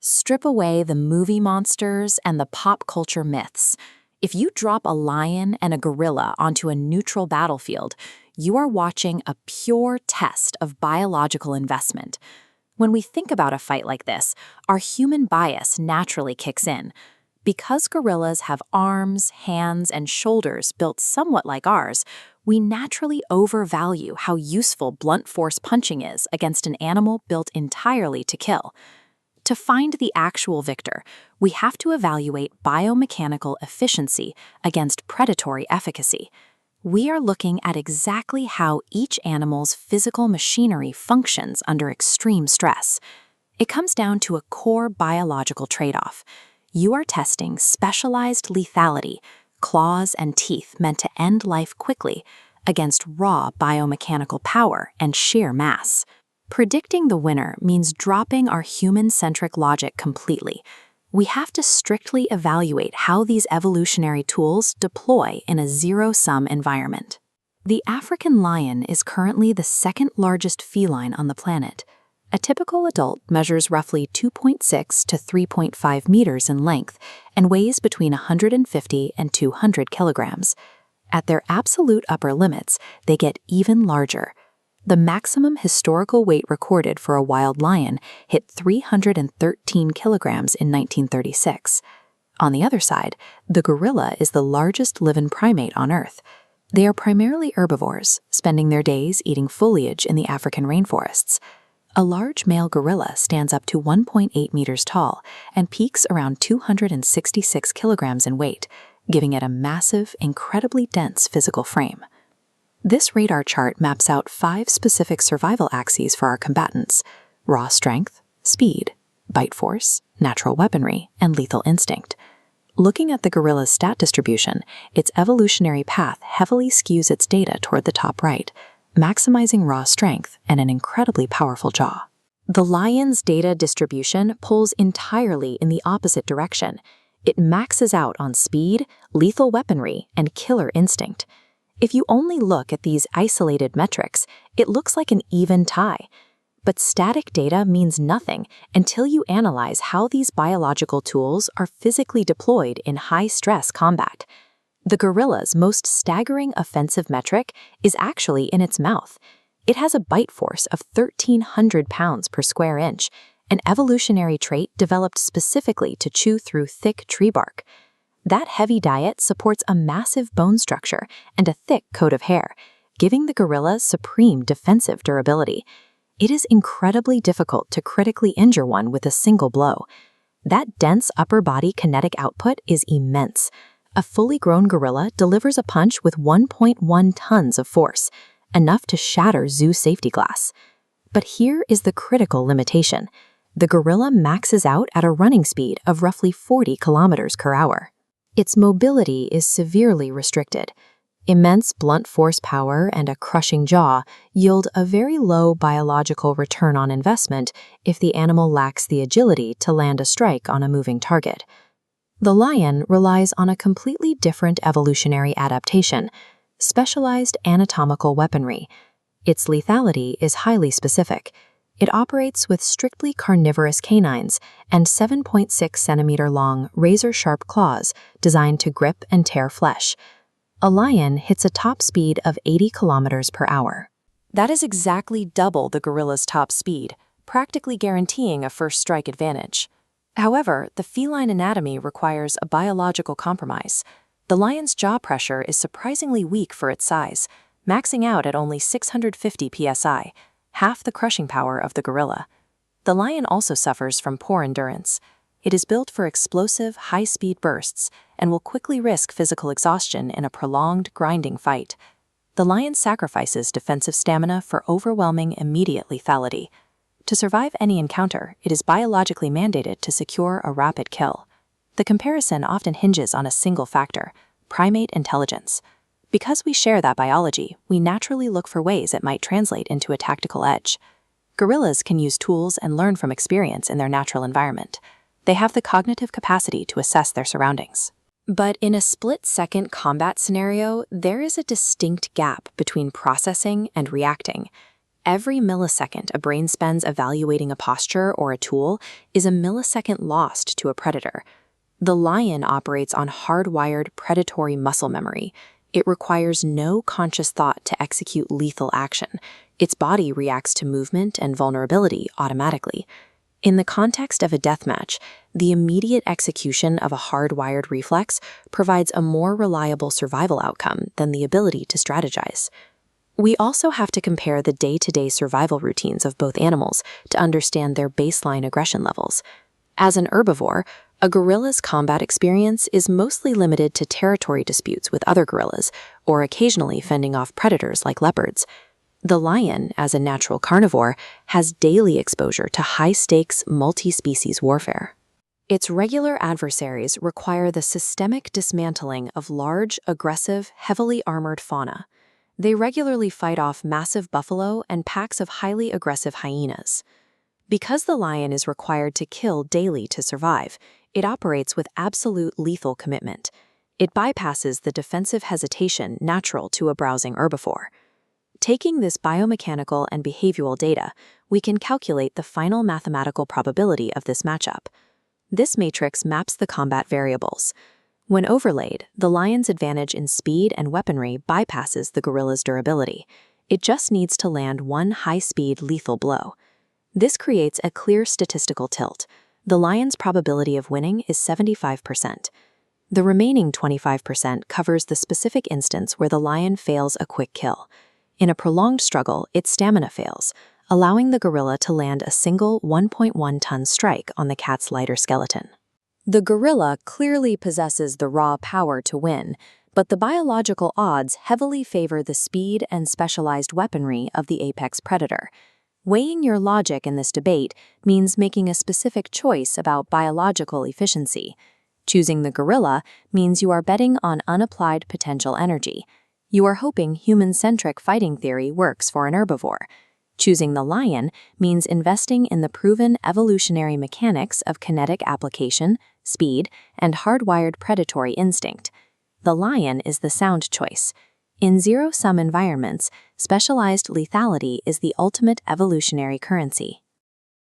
Strip away the movie monsters and the pop culture myths. If you drop a lion and a gorilla onto a neutral battlefield, you are watching a pure test of biological investment. When we think about a fight like this, our human bias naturally kicks in. Because gorillas have arms, hands, and shoulders built somewhat like ours, we naturally overvalue how useful blunt force punching is against an animal built entirely to kill. To find the actual victor, we have to evaluate biomechanical efficiency against predatory efficacy. We are looking at exactly how each animal's physical machinery functions under extreme stress. It comes down to a core biological trade-off. You are testing specialized lethality, claws and teeth meant to end life quickly, against raw biomechanical power and sheer mass. Predicting the winner means dropping our human-centric logic completely. We have to strictly evaluate how these evolutionary tools deploy in a zero-sum environment. The African lion is currently the second largest feline on the planet. A typical adult measures roughly 2.6 to 3.5 meters in length and weighs between 150 and 200 kilograms. At their absolute upper limits, they get even larger. The maximum historical weight recorded for a wild lion hit 313 kilograms in 1936. On the other side, the gorilla is the largest living primate on Earth. They are primarily herbivores, spending their days eating foliage in the African rainforests. A large male gorilla stands up to 1.8 meters tall and peaks around 266 kilograms in weight, giving it a massive, incredibly dense physical frame. This radar chart maps out 5 specific survival axes for our combatants: raw strength, speed, bite force, natural weaponry, and lethal instinct. Looking at the gorilla's stat distribution, its evolutionary path heavily skews its data toward the top right, maximizing raw strength and an incredibly powerful jaw. The lion's data distribution pulls entirely in the opposite direction. It maxes out on speed, lethal weaponry, and killer instinct. If you only look at these isolated metrics, it looks like an even tie. But static data means nothing until you analyze how these biological tools are physically deployed in high-stress combat. The gorilla's most staggering offensive metric is actually in its mouth. It has a bite force of 1,300 pounds per square inch, an evolutionary trait developed specifically to chew through thick tree bark. That heavy diet supports a massive bone structure and a thick coat of hair, giving the gorilla supreme defensive durability. It is incredibly difficult to critically injure one with a single blow. That dense upper body kinetic output is immense. A fully grown gorilla delivers a punch with 1.1 tons of force, enough to shatter zoo safety glass. But here is the critical limitation. The gorilla maxes out at a running speed of roughly 40 kilometers per hour. Its mobility is severely restricted. Immense blunt force power and a crushing jaw yield a very low biological return on investment if the animal lacks the agility to land a strike on a moving target. The lion relies on a completely different evolutionary adaptation: specialized anatomical weaponry. Its lethality is highly specific. It operates with strictly carnivorous canines and 7.6 centimeter long razor-sharp claws designed to grip and tear flesh. A lion hits a top speed of 80 kilometers per hour. That is exactly double the gorilla's top speed, practically guaranteeing a first strike advantage. However, the feline anatomy requires a biological compromise. The lion's jaw pressure is surprisingly weak for its size, maxing out at only 650 psi. Half the crushing power of the gorilla. The lion also suffers from poor endurance. It is built for explosive, high-speed bursts and will quickly risk physical exhaustion in a prolonged, grinding fight. The lion sacrifices defensive stamina for overwhelming immediate lethality. To survive any encounter, it is biologically mandated to secure a rapid kill. The comparison often hinges on a single factor: primate intelligence. Because we share that biology, we naturally look for ways it might translate into a tactical edge. Gorillas can use tools and learn from experience in their natural environment. They have the cognitive capacity to assess their surroundings. But in a split-second combat scenario, there is a distinct gap between processing and reacting. Every millisecond a brain spends evaluating a posture or a tool is a millisecond lost to a predator. The lion operates on hardwired predatory muscle memory. It requires no conscious thought to execute lethal action. Its body reacts to movement and vulnerability automatically. In the context of a deathmatch, the immediate execution of a hardwired reflex provides a more reliable survival outcome than the ability to strategize. We also have to compare the day-to-day survival routines of both animals to understand their baseline aggression levels. As an herbivore, a gorilla's combat experience is mostly limited to territory disputes with other gorillas, or occasionally fending off predators like leopards. The lion, as a natural carnivore, has daily exposure to high-stakes, multi-species warfare. Its regular adversaries require the systemic dismantling of large, aggressive, heavily armored fauna. They regularly fight off massive buffalo and packs of highly aggressive hyenas. Because the lion is required to kill daily to survive, it operates with absolute lethal commitment. It bypasses the defensive hesitation natural to a browsing herbivore. Taking this biomechanical and behavioral data, we can calculate the final mathematical probability of this matchup. This matrix maps the combat variables. When overlaid, the lion's advantage in speed and weaponry bypasses the gorilla's durability. It just needs to land one high-speed lethal blow. This creates a clear statistical tilt. The lion's probability of winning is 75%. The remaining 25% covers the specific instance where the lion fails a quick kill. In a prolonged struggle, its stamina fails, allowing the gorilla to land a single 1.1-ton strike on the cat's lighter skeleton. The gorilla clearly possesses the raw power to win, but the biological odds heavily favor the speed and specialized weaponry of the apex predator. Weighing your logic in this debate means making a specific choice about biological efficiency. Choosing the gorilla means you are betting on unapplied potential energy. You are hoping human-centric fighting theory works for an herbivore. Choosing the lion means investing in the proven evolutionary mechanics of kinetic application, speed, and hardwired predatory instinct. The lion is the sound choice. In zero-sum environments, specialized lethality is the ultimate evolutionary currency.